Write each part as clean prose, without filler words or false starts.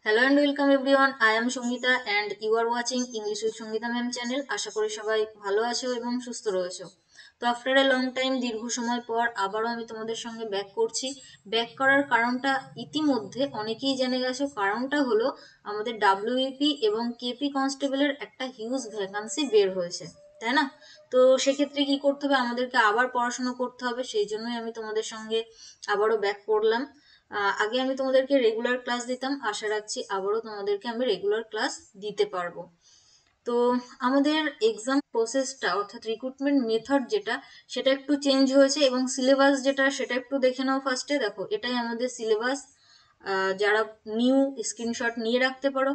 Hello and welcome everyone. I am Songita and you are watching English with Songita ma'am channel. আশা করি সবাই ভালো আছো এবং সুস্থ রয়েছো। তো আফটার এ লং টাইম দীর্ঘ সময় পর আবারও আমি তোমাদের সঙ্গে ব্যাক করছি। ব্যাক করার কারণটা ইতিমধ্যে অনেকেই জেনে গেছো। কারণটা হলো আমাদের ডাব্লিউবিপি এবং কেপি কনস্টেবলের একটা হিউজ ভ্যাকান্সি বের হয়েছে, তাই না? তো সেক্ষেত্রে কি করতে হবে, আমাদেরকে আবার পড়াশোনা করতে হবে। সেই জন্যই আমি তোমাদের সঙ্গে আবারও ব্যাক করলাম। আগে আমি তোমাদেরকে রেগুলার ক্লাস দিতাম, আশা রাখছি আবারও তোমাদেরকে আমি রেগুলার ক্লাস দিতে পারবো। তো আমাদের এক্সাম প্রসেসটা অর্থাৎ রিক্রুটমেন্ট মেথড যেটা, সেটা একটু চেঞ্জ হয়েছে এবং সিলেবাস যেটা সেটা একটু দেখে নাও। ফার্স্টে দেখো, এটাই আমাদের সিলেবাস। যারা নিউ, স্ক্রিনশট নিয়ে রাখতে পারো।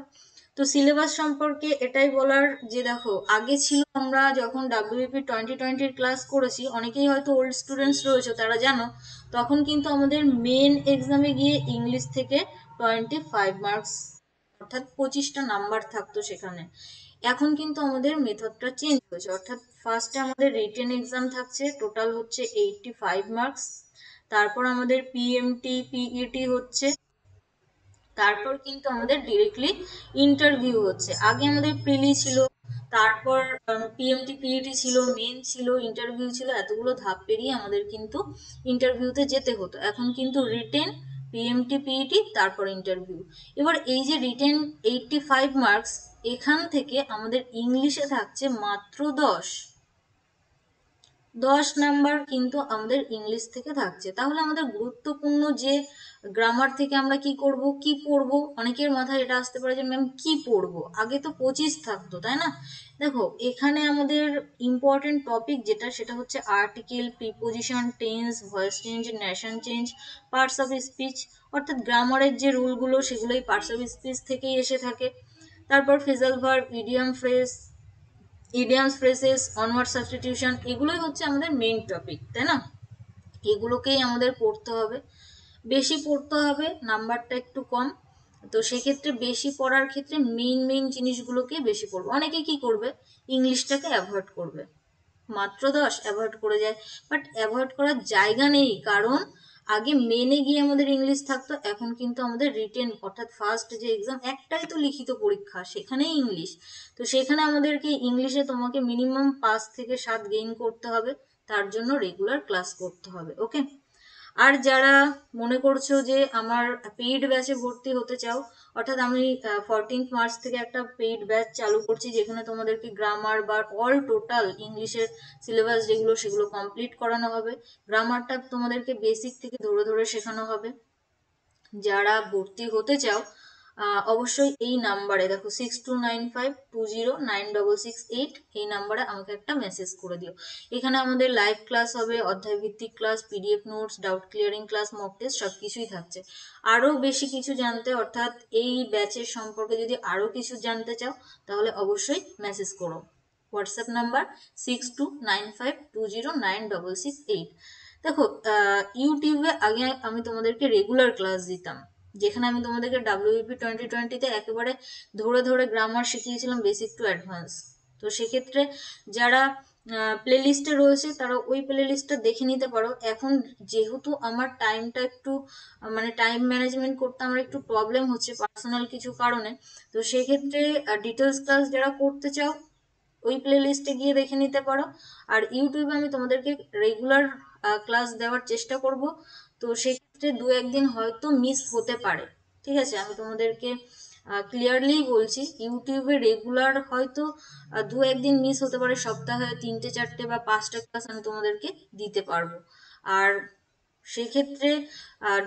তো সিলেবাস সম্পর্কে এটাই বলার যে দেখো, আগে ছিল আমরা যখন ডাব্লিউপি 2020 ক্লাস করেছি, অনেকেই হয়তো ওল্ড স্টুডেন্টস রয়েছে তারা জানো, তখন কিন্তু আমাদের মেন এক্সামে গিয়ে ইংলিশ থেকে 25 মার্কস অর্থাৎ 25টা নাম্বার থাকতো সেখানে। এখন কিন্তু আমাদের মেথডটা চেঞ্জ হয়েছে, অর্থাৎ ফার্স্টে আমাদের রিটেন এক্সাম থাকছে, টোটাল হচ্ছে 85 মার্কস। তারপর আমাদের পিএমটি পিইটি হচ্ছে, তারপর কিন্তু আমাদের ডিরেক্টলি ইন্টারভিউ হচ্ছে। আগে আমাদের প্রিলি ছিল, তারপর পিএমটি পিইটি ছিল, মেন ছিল, ইন্টারভিউ ছিল, এতগুলো ধাপ পেরিয়ে আমাদের কিন্তু ইন্টারভিউতে যেতে হতো। এখন কিন্তু রিটেন, পিএমটি পিইটি, তারপর ইন্টারভিউ। এবার এই যে রিটেন 85 মার্কস, এখান থেকে আমাদের ইংলিশে থাকছে মাত্র 10 নাম্বার কিন্তু আমাদের ইংলিশ থেকে থাকছে। তাহলে আমাদের গুরুত্বপূর্ণ যে গ্রামার থেকে আমরা কি করব, কি পড়বো, অনেকের মাথায় এটা আসতে পারে যে ম্যাম কি পড়বো, আগে তো 25 থাকতো, তাই না? দেখো, এখানে আমাদের ইম্পর্টেন্ট টপিক যেটা, সেটা হচ্ছে article, preposition, tense, voice change, nation change, parts of speech. অর্থাৎ গ্রামারের যে রুলগুলো সেগুলোই পার্টস অফ স্পিচ থেকেই এসে থাকে। তারপর phrasal verb, idiom phrase, idioms, phrases, onward substitution, এগুলোই হচ্ছে আমাদের মেইন টপিক, তাই না? এগুলোকেই আমাদের পড়তে হবে, বেশি পড়তে হবে, নাম্বারটা একটু কম। তো সেক্ষেত্রে বেশি পড়ার ক্ষেত্রে মেইন মেইন জিনিসগুলোকে বেশি পড়বে। অনেকে কি করবে, ইংলিশটাকে অ্যাভয়েড করবে, মাত্র 10 অ্যাভয়েড করে যায়। বাট অ্যাভয়েড করার জায়গা নেই, কারণ আগে মেনে গিয়ে আমাদের ইংলিশ থাকতো, এখন কিন্তু আমাদের রিটেন অর্থাৎ ফার্স্ট যে এক্সাম, একটাই তো লিখিত পরীক্ষা, সেখানেই ইংলিশ। তো সেখানে আমাদেরকে ইংলিশে তোমাকে মিনিমাম 5 থেকে 7 গেইন করতে হবে। তার জন্য রেগুলার ক্লাস করতে হবে, ওকে? আর যারা মনে করছো যে আমার পেইড ব্যাচে ভর্তি হতে চাও, অর্থাৎ আমি 14 মার্চ থেকে একটা পেইড ব্যাচ চালু করছি, যেখানে তোমাদেরকে গ্রামার বা অল টোটাল ইংলিশের সিলেবাস যেগুলো সেগুলো কমপ্লিট করানো হবে। গ্রামারটা তোমাদেরকে বেসিক থেকে ধরে ধরে শেখানো হবে। যারা ভর্তি হতে চাও, অবশ্যই এই নাম্বারে দেখো, 6295209668, এই নাম্বারে আমাকে একটা মেসেজ করে দিও। এখানে আমাদের লাইভ ক্লাস হবে, অধ্যায় ভিত্তিক class, PDF notes, doubt clearing class, mock test, সবকিছুই থাকছে। আরো বেশি কিছু জানতে অর্থাৎ এই ব্যাচের সম্পর্কে যদি আরো কিছু জানতে চাও, তাহলে অবশ্যই মেসেজ করো। WhatsApp number 6295209668। দেখো, ইউটিউবে আগে আমি তোমাদেরকে রেগুলার ক্লাস দিতাম, যেখানে আমি তোমাদেরকে ডাব্লিউপি 2020-তে একেবারে ধরে ধরে গ্রামার শিখিয়েছিলাম, বেসিক টু অ্যাডভান্স। তো সেক্ষেত্রে যারা প্লে লিস্টে রয়েছে তারা ওই প্লে লিস্টটা দেখে নিতে পারো। এখন যেহেতু আমার টাইমটা একটু মানে টাইম ম্যানেজমেন্ট করতে আমার একটু প্রবলেম হচ্ছে পার্সোনাল কিছু কারণে, তো সেক্ষেত্রে ডিটেলস ক্লাস যারা করতে চাও ওই প্লে লিস্টে গিয়ে দেখে নিতে পারো। আর ইউটিউবে আমি তোমাদেরকে রেগুলার ক্লাস দেওয়ার চেষ্টা করব। তো সেক্ষেত্রে 2-1 দিন হয়তো মিস হতে পারে, ঠিক আছে? আমি তোমাদেরকে ক্লিয়ারলি বলছি, ইউটিউবে রেগুলার হয়তো 2-1 দিন মিস হতে পারে, সপ্তাহে 3-4 বা 5টা ক্লাস আমি তোমাদেরকে দিতে পারবো। আর সেক্ষেত্রে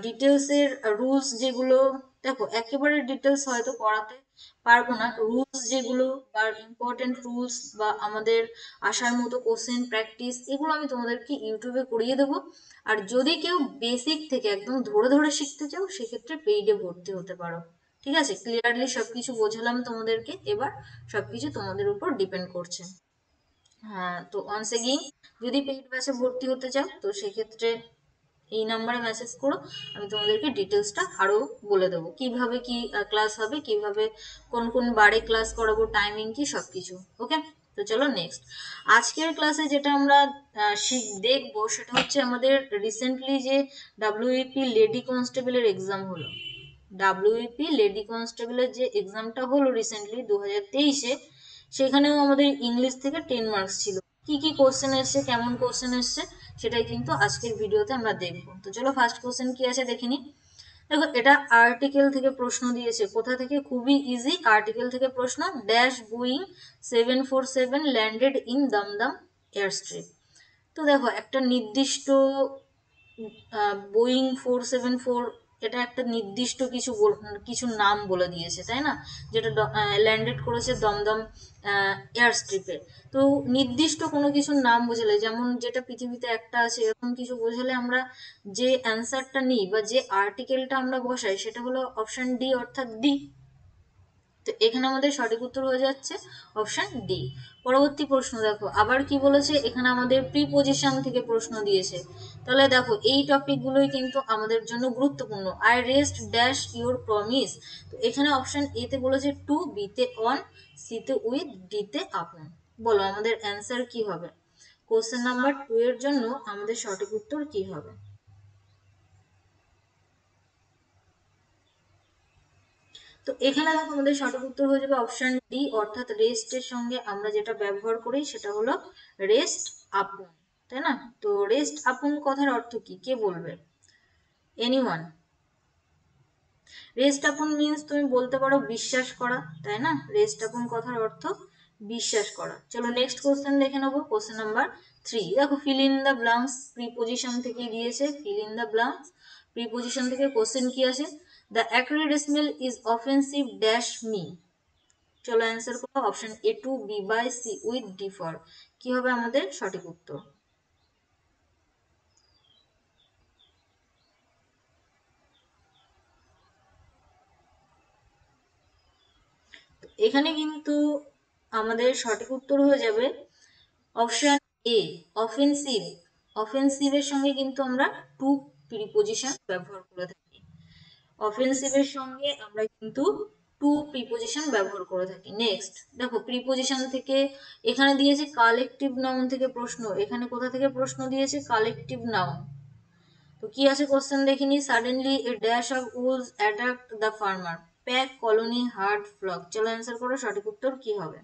ডিটেলসের রুলস যেগুলো, দেখো একেবারে ডিটেলস হয়তো পড়াতে পারবো না, রুলস যেগুলো বা ইম্পর্টেন্ট রুলস বা আমাদের আসার মতো কোশ্চেন প্র্যাকটিস, এগুলো আমি তোমাদেরকে ইউটিউবে করিয়ে দেবো। আর যদি কেউ বেসিক থেকে একদম ধরে ধরে শিখতে চাও, সেক্ষেত্রে পেইডে ভর্তি হতে পারো। ঠিক আছে? ক্লিয়ারলি সবকিছু বোঝালাম তোমাদেরকে, এবার সবকিছু তোমাদের উপর ডিপেন্ড করছে। হ্যাঁ, তো ওয়ান্স এগেইন, যদি পেইড ব্যাচে ভর্তি হতে চাও, তো সেক্ষেত্রে এই নাম্বারে মেসেজ করো, আমি তোমাদেরকে ডিটেলসটা আরো বলে দেবো, কিভাবে কি ক্লাস হবে, কিভাবে কোন কোন বারে ক্লাস করাবো, টাইমিং কি, সবকিছু। ওকে? তো চলো নেক্সট, আজকের ক্লাসে যেটা আমরা দেখবো, সেটা হচ্ছে আমাদের রিসেন্টলি যে ডাব্লিউএপি লেডি কনস্টেবলের এক্সাম হলো। ডাব্লিউপি লেডি কনস্টেবলের যে এক্সামটা হলো রিসেন্টলি 2023-এ, সেখানেও আমাদের ইংলিশ থেকে 10 মার্কস ছিল। কি কি কোশ্চেন এসছে, কেমন কোশ্চেন এসছে, সেটাই কিন্তু আজকের ভিডিওতে আমরা দেখবো। তো চলো ফার্স্ট কোশ্চেন কি আছে দেখে নিই। দেখো এটা আর্টিকেল থেকে প্রশ্ন দিয়েছে। কোথা থেকে? খুবই ইজি, আর্টিকেল থেকে প্রশ্ন। Dash Boeing 747 landed in Dum Dum airstrip. তো দেখো একটা নির্দিষ্ট বোয়িং 474, এটা একটা নির্দিষ্ট কিছু নাম বলে দিয়েছে, তাই না, যেটা ল্যান্ডেড করেছে দমদম এয়ার স্ট্রিপে। তো নির্দিষ্ট কোনো কিছুর নাম বোঝালে, যেমন যেটা পৃথিবীতে একটা আছে এরকম কিছু বোঝালে আমরা যে অ্যান্সারটা নিই বা যে আর্টিকেলটা আমরা বসাই সেটা হলো অপশন ডি, অর্থাৎ ডি। তো এখানে আমাদের সঠিক উত্তর হয়ে যাচ্ছে অপশন ডি। পরবর্তী প্রশ্ন দেখো আবার কি বলেছে, এখানে আমাদের প্রিপজিশন থেকে প্রশ্ন দিয়েছে। তাহলে দেখো এই টপিকগুলোই কিন্তু আমাদের জন্য গুরুত্বপূর্ণ। I rest dash your promise. তো এখানে অপশন এ তে বলেছে টু, বি তে অন, সি তে উইথ, ডি তে আপন। বলো আমাদের অ্যান্সার কি হবে? কোশ্চেন নাম্বার 2 এর জন্য আমাদের সঠিক উত্তর কি হবে? তো এখানে দেখো আমাদের সঠিক উত্তর হয়ে যাবে অপশন ডি, অর্থাৎ রেস্টের সঙ্গে আমরা যেটা ব্যবহার করি সেটা হলো রেস্ট আপন, তাই না? তো রেস্ট আপন কথার অর্থ কি, কে বলবে? এনিওয়ান? রেস্ট আপন মিন্স তুমি বলতে পারো বিশ্বাস করা, তাই না? রেস্ট আপন কথার অর্থ বিশ্বাস করা। চলো নেক্সট কোশ্চেন দেখে নেবো, কোশ্চেন নাম্বার 3। দেখো fill in the blanks preposition থেকে দিয়েছে। Fill in the blanks preposition থেকে কোশ্চেন কি আছে? The acrid smell is offensive dash me. চলো অ্যান্সার করো। Option A to, B by, C with, D for. কি হবে আমাদের সঠিক উত্তর? এখানে কিন্তু আমাদের সঠিক উত্তর হয়ে যাবে অপশন এ, অফেন্সিভ। অফেন্সিভের সঙ্গে কিন্তু আমরা টু প্রিপজিশন ব্যবহার করে থাকি। অফেন্সিভের সঙ্গে আমরা কিন্তু টু প্রিপজিশন ব্যবহার করে থাকি। নেক্সট দেখো প্রিপজিশন থেকে এখানে দিয়েছে কালেকটিভ নাউন থেকে প্রশ্ন। এখানে কোথা থেকে প্রশ্ন দিয়েছে? Collective noun. তো কি আছে কোশ্চেন দেখিনি। Suddenly a dash of wolves attacked the farmer, pack, colony, herd, flock. চলো অ্যান্সার করো, সঠিক উত্তর কি হবে?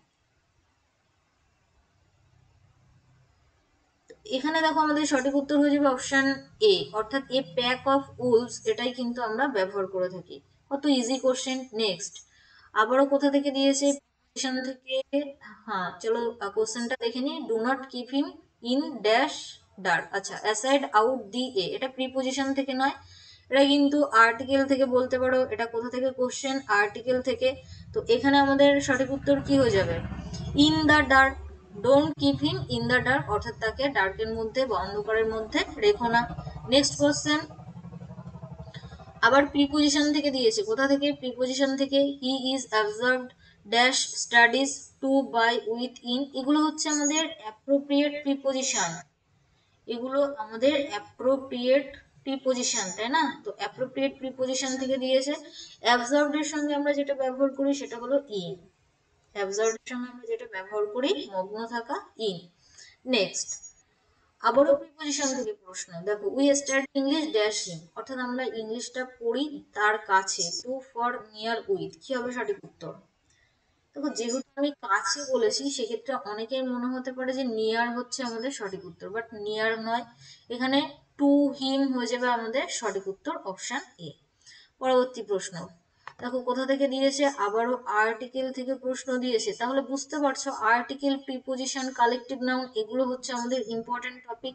এখানে দেখো আমাদের সঠিক উত্তর হয়ে যাবে অপশন এ, অর্থাৎ এ প্যাক অফ উলস, এটাই কিন্তু আমরা ব্যবহার করে থাকি। কত ইজি কোশ্চেন। নেক্সট আবারও কোথা থেকে দিয়েছে? প্রিপজিশন থেকে। হ্যাঁ চলো কোশ্চেনটা দেখে নিই। Do not keep him in dash dark. আচ্ছা, অ্যাসাইড আউট দি এ, এটা প্রিপজিশন থেকে নয়, এটা কিন্তু আর্টিকেল থেকে বলতে পারো। এটা কোথা থেকে কোশ্চেন? আর্টিকেল থেকে। তো এখানে আমাদের সঠিক উত্তর কি হয়ে যাবে? In the dark. Don't keep him in the dark, অর্থাৎ তাকে ডার্কের মধ্যে বা অন্ধকারের মধ্যে রেখো না। নেক্সট কোশ্চেন আবার প্রিপজিশন থেকে দিয়েছে। কোথা থেকে? প্রিপজিশন থেকে। He is absorbed dash studies to by with in. এগুলো হচ্ছে আমাদের অ্যাপ্রোপ্রিয়েট প্রিপজিশন। এগুলো আমাদের অ্যাপ্রোপ্রিয়েট প্রিপজিশন, তাই না? তো অ্যাপ্রোপ্রিয়েট প্রিপজিশন থেকে দিয়েছে। অ্যাবজর্বড এর সঙ্গে আমরা যেটা ব্যবহার করি সেটা হলো ইন। অ্যাবজর্বড এর সঙ্গে আমরা যেটা ব্যবহার করি মগ্ন থাকা, ইন। নেক্সট আবারও প্রিপজিশন থেকে প্রশ্ন। দেখো we study English dash him, অর্থাৎ আমরা ইংলিশটা পড়ি তার কাছে। To for near with. কি হবে সঠিক উত্তর? দেখো যেহেতু আমি কাছে বলেছি সেক্ষেত্রে অনেকের মনে হতে পারে যে নিয়ার হচ্ছে আমাদের সঠিক উত্তর, বাট নিয়ার নয়। এখানে টু হিম হয়ে যাবে আমাদের সঠিক উত্তর, অপশন এ। পরবর্তী প্রশ্ন দেখো কোথা থেকে দিয়েছে? আবারও আর্টিকেল থেকে প্রশ্ন দিয়েছে। তাহলে বুঝতে পারছো আর্টিকেল, প্রিপজিশন, কালেকটিভ নাউন এগুলো হচ্ছে আমাদের ইম্পর্টেন্ট টপিক।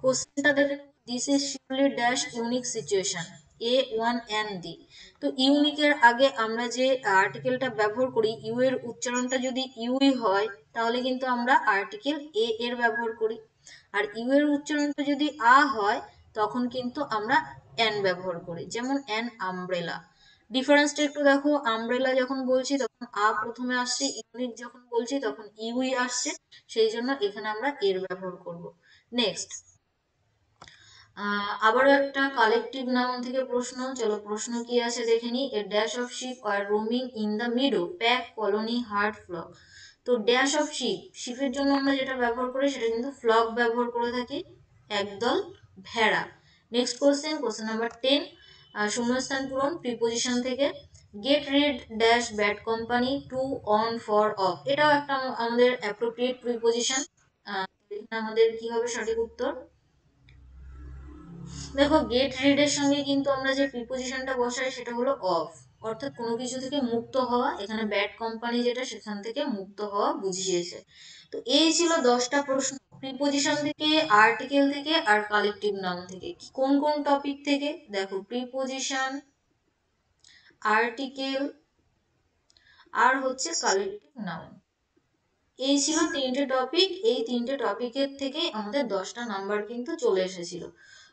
কোশ্চেনটা দেখে this is surely dash unique situation A one N D. তো ইউনিকের আগে আমরা যে আর্টিকেলটা ব্যবহার করি, ইউ এর উচ্চারণটা যদি ইউই হয় তাহলে কিন্তু আমরা আর্টিকেল এ এর ব্যবহার করি। আর ইউ এর উচ্চারণটা যদি আ হয় তখন কিন্তু আমরা এন ব্যবহার করি, যেমন অ্যান আমব্রেলা। ডিফারেন্সটা একটু দেখো, আমব্রেলা যখন বলছি তখন আ প্রথমে আসছে, ইউনিক যখন বলছি তখন ইউই আসছে, সেই জন্য এখানে আমরা এর ব্যবহার করব। নেক্সট আবারও একটা কালেকটিভ নাউন থেকে প্রশ্ন। চলো প্রশ্ন কি আছে দেখে নি। A dash of sheep are roaming in the meadow, pack, colony, herd, flock. তো ড্যাশ অফ শিপ, শিপের জন্য আমরা যেটা ব্যবহার করি সেটা কিন্তু ফ্লক ব্যবহার করে থাকি, একদল ভেড়া। Next question, question number 10। শূন্যস্থান পূরণ প্রিপোজিশন থেকে। Get rid dash bad company to on for of, এটাও একটা আমাদের অ্যাপ্রোপ্রিয়েট প্রিপোজিশন। এখানে আমাদের কি হবে সঠিক উত্তর? দেখো গেট রিড এর সঙ্গে কিন্তু আমরা যে প্রিপোজিশনটা বসাই সেটা হলো অফ, অর্থাৎ কোনো কিছু থেকে মুক্ত হওয়া। এখানে ব্যাড কোম্পানি যেটা সেখান থেকে মুক্ত হওয়া বুঝিয়েছে। তো এই ছিল 10টা প্রশ্ন প্রিপোজিশন থেকে, আর্টিকেল থেকে আর কালেকটিভ নাউন থেকে। কোন কোন টপিক থেকে? দেখো প্রিপোজিশন, আর্টিকেল আর হচ্ছে কালেকটিভ নাউন। এই ছিল 3টে টপিক। এই 3টে টপিকের থেকে আমাদের 10টা নাম্বার কিন্তু চলে এসেছিল।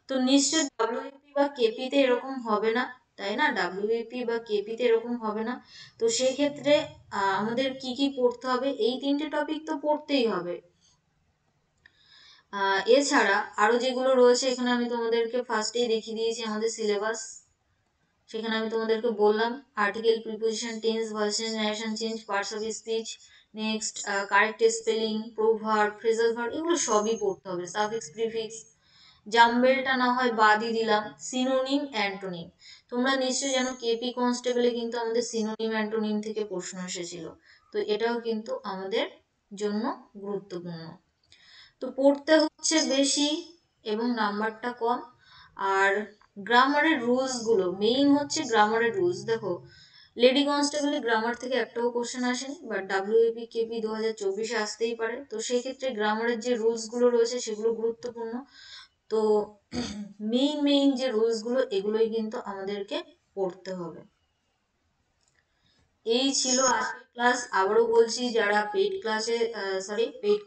তো নিশ্চয় ডাব্লিউপি বা কেপিতে এরকম হবে না, তাই না? ডাব্লিউপি বা কেপিতে এরকম হবে না। তো সেই ক্ষেত্রে আমাদের কি কি পড়তে হবে? এই 3টে টপিক তো পড়তেই হবে। এছাড়া আরো যেগুলো রয়েছে এখানে আমি তোমাদেরকে ফার্স্টেই দেখিয়ে দিয়েছি আমাদের সিলেবাস। সেখানে আমি তোমাদেরকে বললাম article, preposition, tense, version, narration change, parts of speech, next correct spelling, proverb, phrasal verb, এগুলো সবই পড়তে হবে। সাফিক্স, প্রিফিক্স, জাম্বেলটা না হয় বাদই দিলাম। সিনোনিম, অ্যান্টোনিম, তোমরা নিশ্চয়ই জানো কেপি কনস্টেবলে কিন্তু আমাদের সিনোনিম অ্যান্টোনিম থেকে প্রশ্ন এসেছিল। তো এটাও কিন্তু আমাদের জন্য গুরুত্বপূর্ণ। তো পড়তে হচ্ছে বেশি এবং নাম্বারটা কম। আর গ্রামারের রুলস গুলো মেইন হচ্ছে গ্রামারের রুলস। দেখো লেডি কনস্টেবলে গ্রামার থেকে একটাও কোশ্চেন আসেনি, বাট ডাব্লিউপি কেপি 2024-এ আসতেই পারে। তো সেই ক্ষেত্রে গ্রামারের যে রুলস গুলো রয়েছে সেগুলো গুরুত্বপূর্ণ। তো মেইন যে রুলস গুলো এগুলোই কিন্তু আমাদেরকে পড়তে হবে। এই ছিল আজকের ক্লাস। আবারও বলছি, যারা পেইড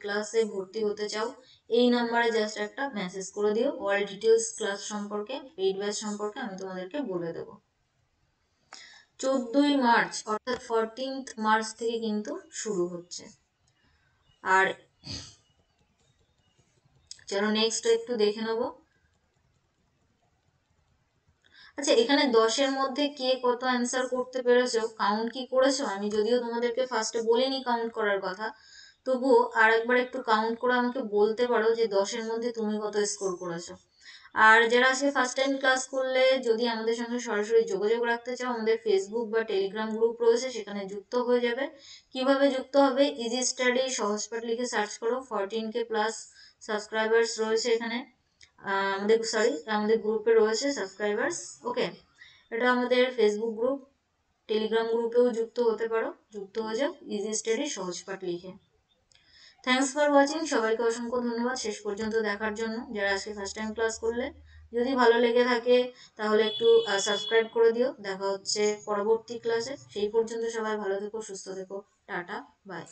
ক্লাসে ভর্তি হতে চাও, এই নাম্বারে জাস্ট একটা মেসেজ করে দিও। অল ডিটেলস ক্লাস সম্পর্কে, পেইড ব্যাচ সম্পর্কে আমি তোমাদেরকে বলে দেব। 14ই মার্চ অর্থাৎ 14th মার্চ থেকে কিন্তু শুরু হচ্ছে। আর চলো নেক্সট একটু দেখে নেবো। আচ্ছা, এখানে 10-এর মধ্যে কে কত অ্যান্সার করতে পেরেছো, কাউন্ট কি করেছো? আমি যদিও তোমাদেরকে ফার্স্টে বলিনি কাউন্ট করার কথা, তবুও আর একবার একটু কাউন্ট করে আমাকে বলতে পারো যে 10-এর মধ্যে তুমি কত স্কোর করেছো। আর যারা আজকে ফার্স্ট টাইম ক্লাস করলে, যদি আমাদের সঙ্গে সরাসরি যোগাযোগ রাখতে চাও, আমাদের ফেসবুক বা টেলিগ্রাম গ্রুপ রয়েছে, সেখানে যুক্ত হয়ে যাবে। কিভাবে যুক্ত হবে? ইজি স্টাডি সহজপাঠ লিখে সার্চ করো। 14K প্লাস সাবস্ক্রাইবার্স রয়েছে এখানে। আমাদের গ্রুপে রয়েছে সাবস্ক্রাইবার্স। ওকে, এটা আমাদের ফেসবুক গ্রুপ। টেলিগ্রাম গ্রুপেও যুক্ত হতে পারো, যুক্ত হয়ে যাও ইজি স্টাডি সহজপাঠ লিখে। থ্যাংকস ফর ওয়াচিং, সবাইকে অসংখ্য ধন্যবাদ শেষ পর্যন্ত দেখার জন্য। যারা আজকে ফার্স্ট টাইম ক্লাস করলে, যদি ভালো লেগে থাকে তাহলে একটু সাবস্ক্রাইব করে দিও। দেখা হচ্ছে পরবর্তী ক্লাসে। সেই পর্যন্ত সবাই ভালো থেকো, সুস্থ থেকো, টাটা, বাই।